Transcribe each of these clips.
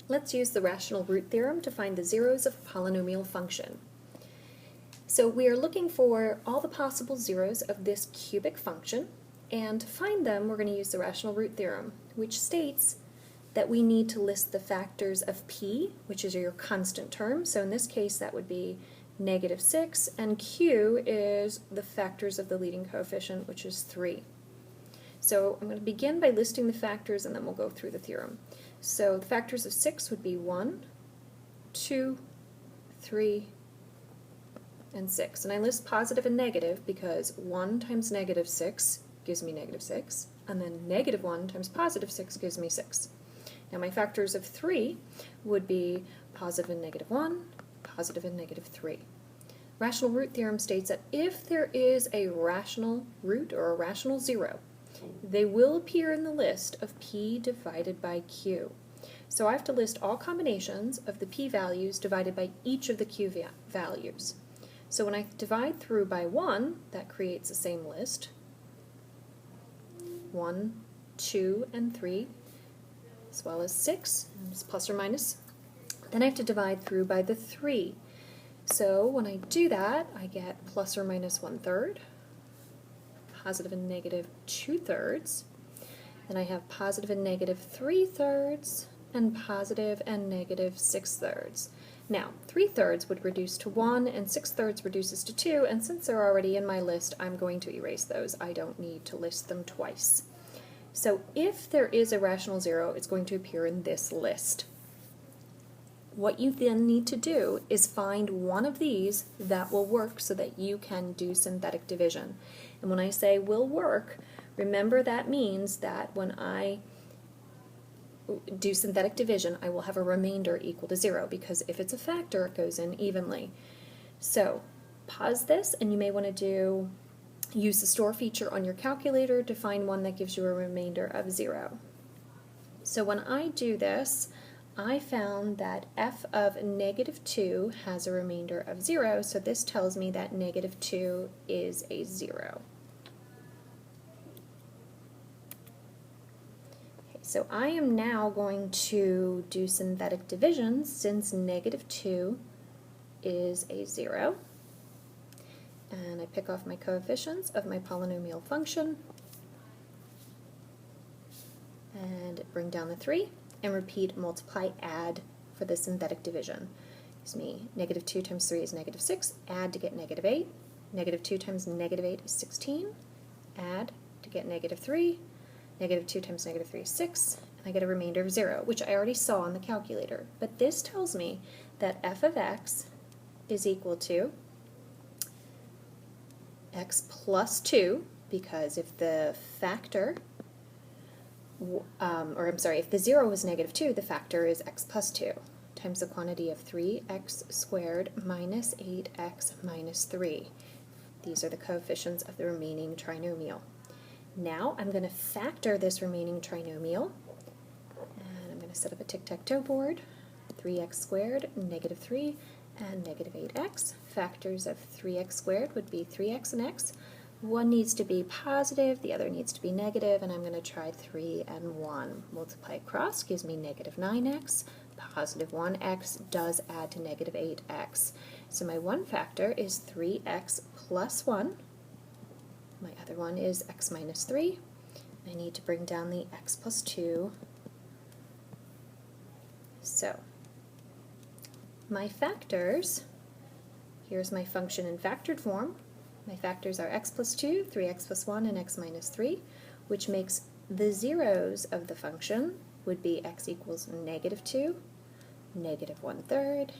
Let's use the rational root theorem to find the zeros of a polynomial function. So we are looking for all the possible zeros of this cubic function, and to find them we're going to use the rational root theorem, which states that we need to list the factors of p, which is your constant term. So in this case that would be -6, and q is the factors of the leading coefficient, which is 3. So I'm going to begin by listing the factors and then we'll go through the theorem. So the factors of 6 would be 1, 2, 3, and 6. And I list positive and negative because 1 times -6 gives me -6, and then -1 times +6 gives me 6. Now my factors of 3 would be positive and -1, positive and -3. Rational root theorem states that if there is a rational root or a rational zero, they will appear in the list of p divided by q. So I have to list all combinations of the p values divided by each of the q values. So when I divide through by 1, that creates the same list. 1, 2, and 3, as well as 6, and it's plus or minus. Then I have to divide through by the 3. So when I do that, I get plus or minus 1/3, positive and -2/3. Then I have positive and -3/3, and positive and -6/3. Now, 3/3 would reduce to 1, and 6/3 reduces to 2, and since they're already in my list, I'm going to erase those. I don't need to list them twice. So if there is a rational zero, it's going to appear in this list. What you then need to do is find one of these that will work so that you can do synthetic division. And when I say will work, remember that means that when I do synthetic division, I will have a remainder equal to 0, because if it's a factor, it goes in evenly. So pause this, and you may want to use the store feature on your calculator to find one that gives you a remainder of 0. So when I do this, I found that f of -2 has a remainder of 0, so this tells me that -2 is a 0. Okay, so I am now going to do synthetic division since -2 is a 0. And I pick off my coefficients of my polynomial function and bring down the 3. And repeat, multiply, add for the synthetic division. Gives me -2 times 3 is -6, add to get -8. -2 times -8 is 16, add to get -3. -2 times -3 is 6, and I get a remainder of 0, which I already saw on the calculator. But this tells me that f of x is equal to x plus 2, because if the factor if the 0 was -2, the factor is x plus 2 times the quantity of 3x squared minus 8x minus 3. These are the coefficients of the remaining trinomial. Now I'm going to factor this remaining trinomial, and I'm going to set up a tic-tac-toe board. 3x squared, -3, and -8x. Factors of 3x squared would be 3x and x. One needs to be positive, the other needs to be negative, and I'm going to try 3 and 1. Multiply across gives me -9x. Positive 1x does add to -8x. So my one factor is 3x plus 1. My other one is x minus 3. I need to bring down the x plus 2. So my factors, here's my function in factored form. My factors are x plus 2, 3x plus 1, and x minus 3, which makes the zeros of the function would be x equals -2, -1/3,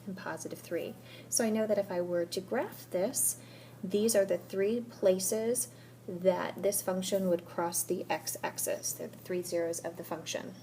and +3. So I know that if I were to graph this, these are the 3 places that this function would cross the x-axis. They're the 3 zeros of the function.